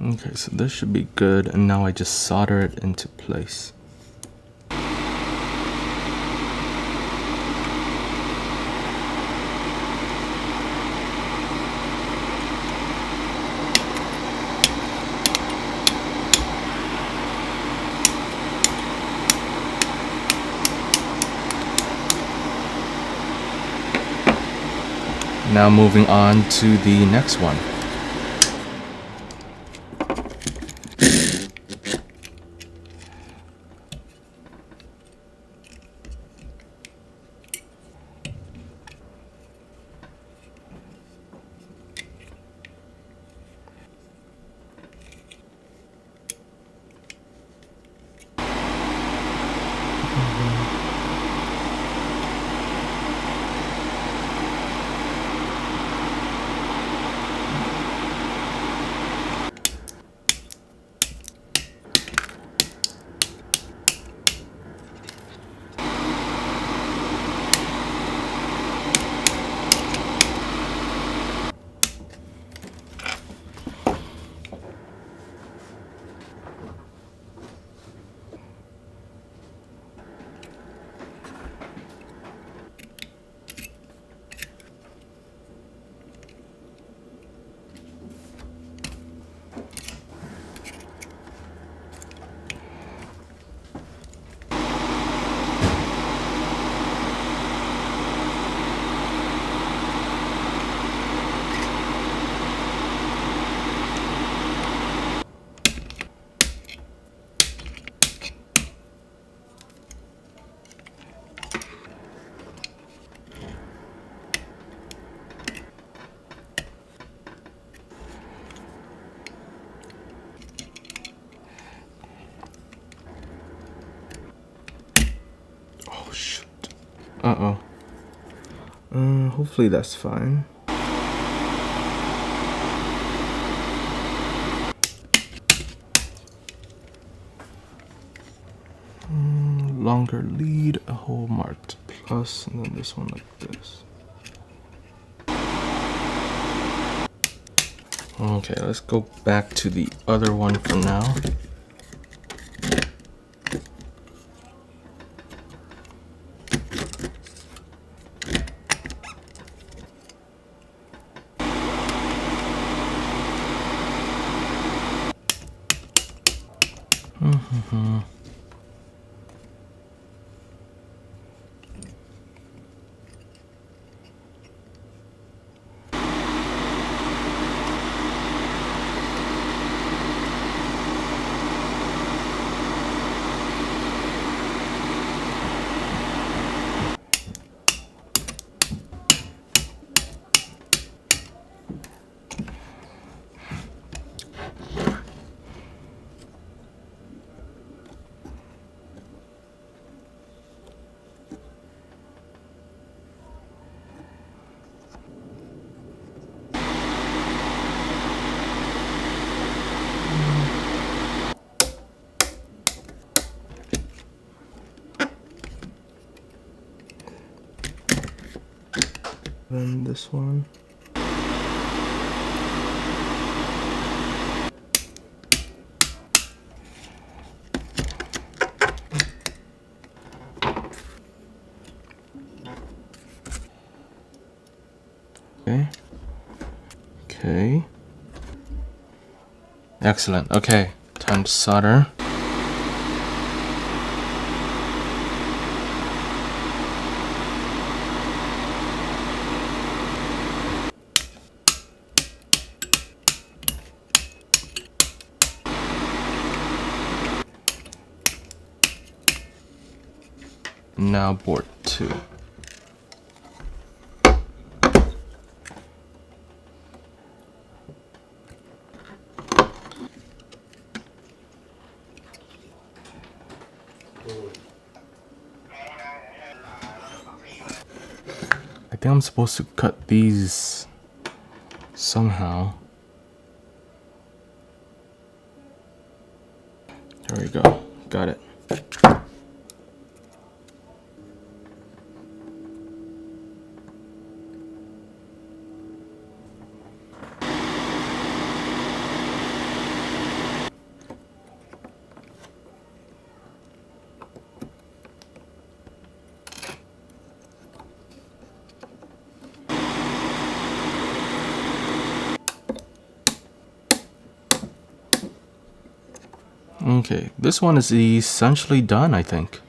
Okay, so this should be good, and now I just solder it into place. Now moving on to the next one. Oh shoot. Uh-oh. Hopefully that's fine. Longer lead, a hole marked plus, and then this one like this. Okay, let's go back to the other one for now. Then this one. Okay. Okay. Excellent. Okay, time to solder. Now board 2. I think I'm supposed to cut these somehow. There we go. Got it. Okay, this one is essentially done, I think.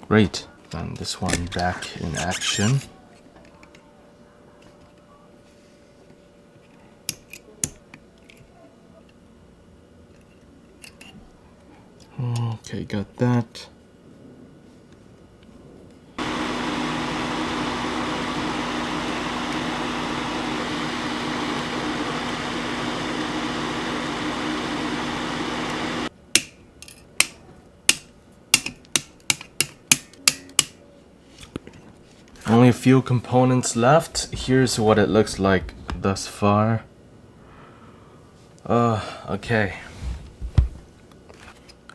Great. And this one back in action. Okay, got that. Only a few components left. Here's what it looks like thus far. Okay.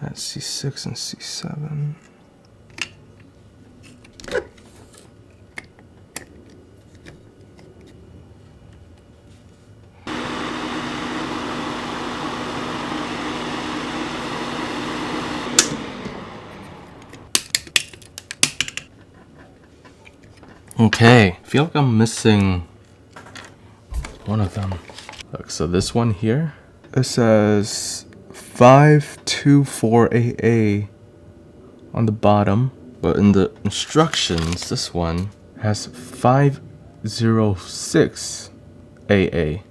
That's C6 and C7. Okay, I feel like I'm missing one of them. Look, so this one here, it says 524AA on the bottom, but in the instructions, this one has 506AA.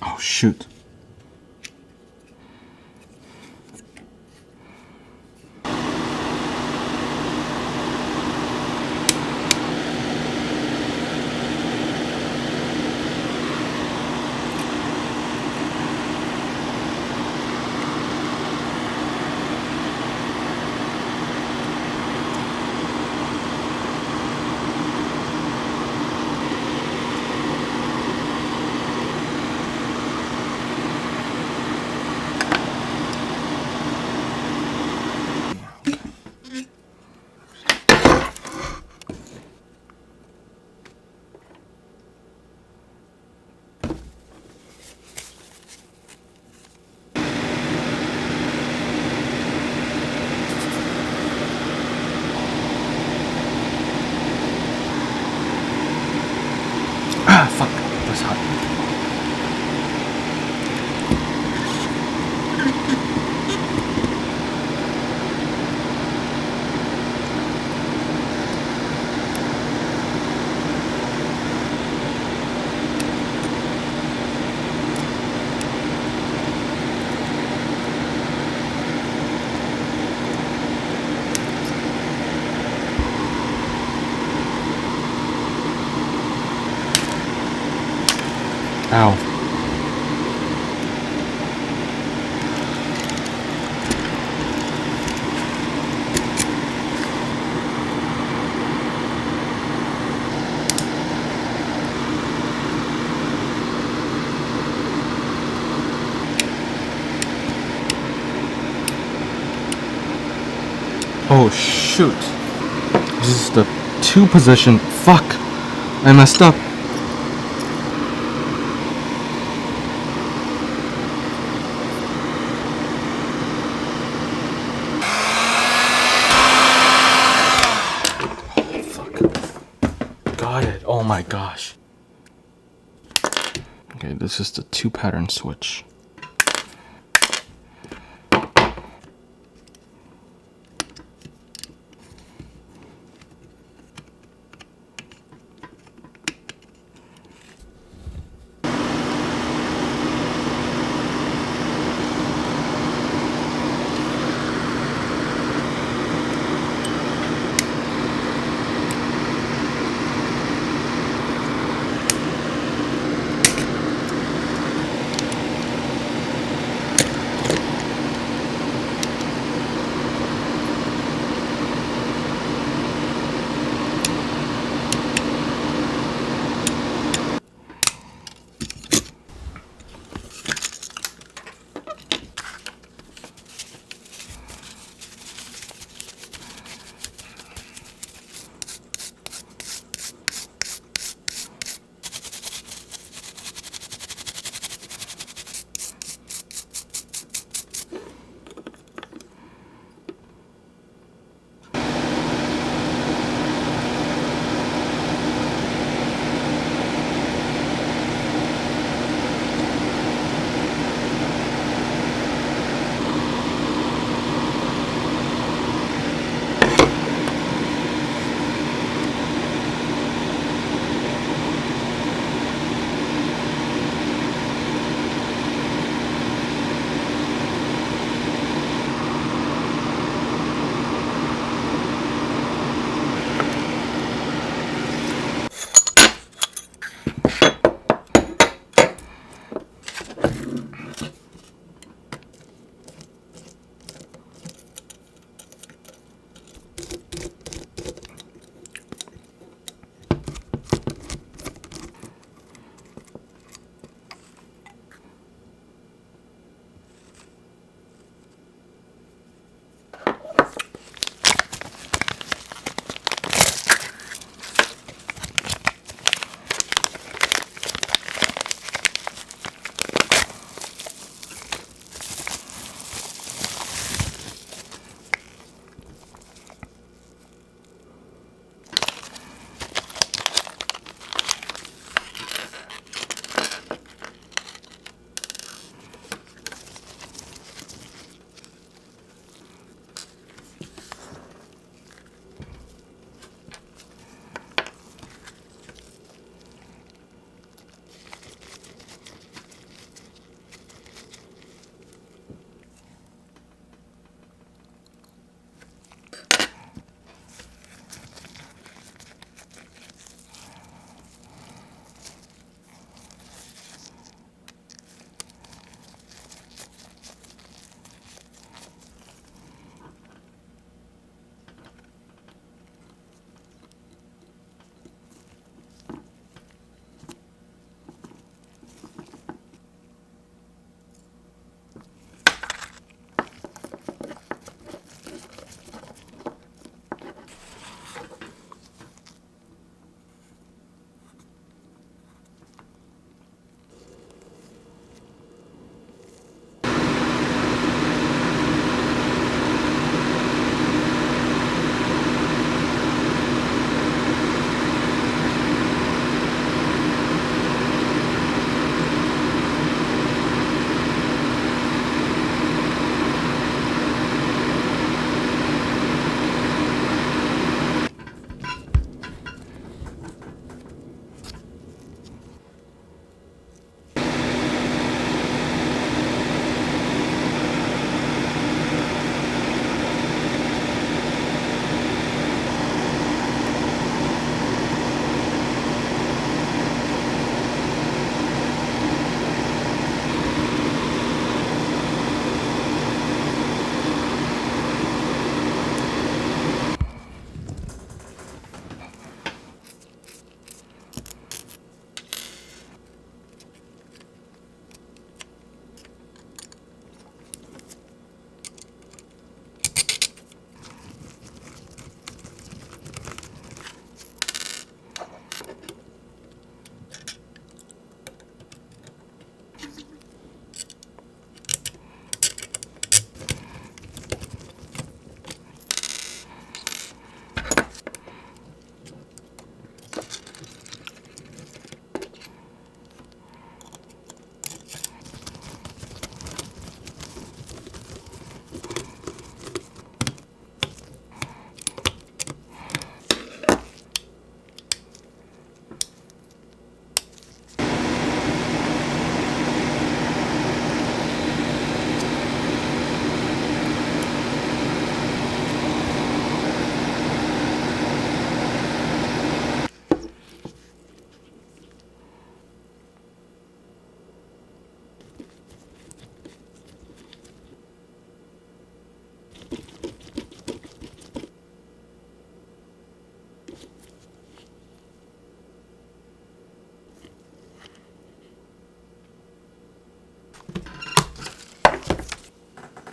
Oh shoot. Ah, fuck. That's hot. Ow. Oh shoot. This is the 2 position. Fuck. I messed up. Got it. Oh my gosh. Okay, this is the 2 pattern switch.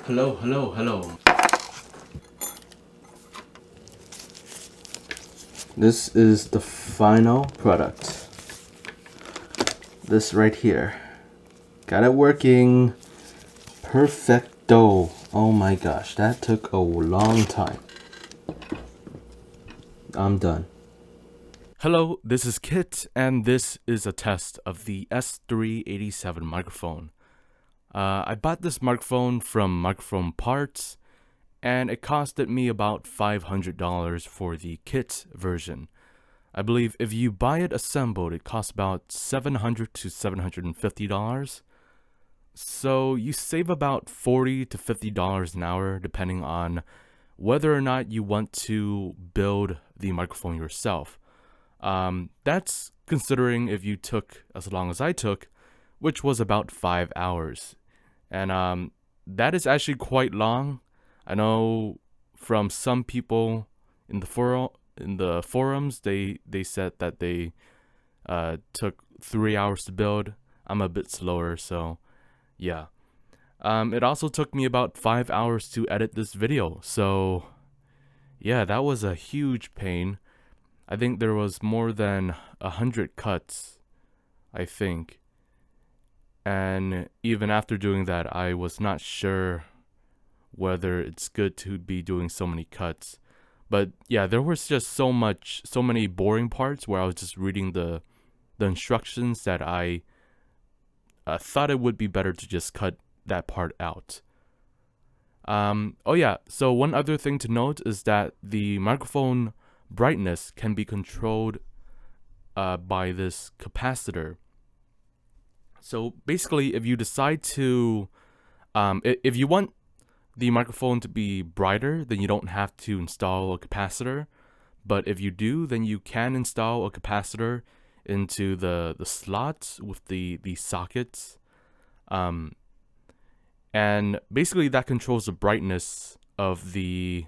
Hello, hello, hello. This is the final product. This right here. Got it working. Perfecto. Oh my gosh, that took a long time. I'm done. Hello, this is Kit, and this is a test of the S3-87 microphone. I bought this microphone from Microphone Parts, and it costed me about $500 for the kit version. I believe if you buy it assembled, it costs about $700 to $750. So you save about $40 to $50 an hour, depending on whether or not you want to build the microphone yourself. That's considering if you took as long as I took, which was about 5 hours. And that is actually quite long. I know from some people in the forums, they said that they took 3 hours to build. I'm a bit slower, so yeah. It also took me about 5 hours to edit this video, so yeah, that was a huge pain. I think there was more than 100 cuts, I think. And even after doing that, I was not sure whether it's good to be doing so many cuts. But yeah, there was just so many boring parts where I was just reading the instructions that I thought it would be better to just cut that part out. Oh yeah, so one other thing to note is that the microphone brightness can be controlled by this capacitor. So basically, if you decide to, if you want the microphone to be brighter, then you don't have to install a capacitor. But if you do, then you can install a capacitor into the slots with the sockets. And basically that controls the brightness of the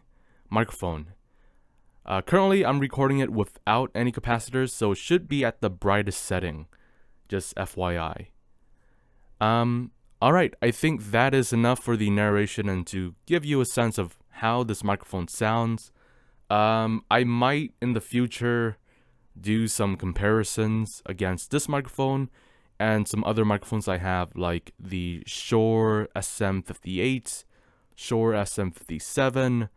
microphone. Currently, I'm recording it without any capacitors, so it should be at the brightest setting, just FYI. Alright, I think that is enough for the narration and to give you a sense of how this microphone sounds. I might in the future do some comparisons against this microphone and some other microphones I have, like the Shure SM58, Shure SM57,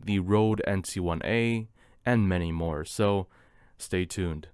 the Rode NT1A, and many more, so stay tuned.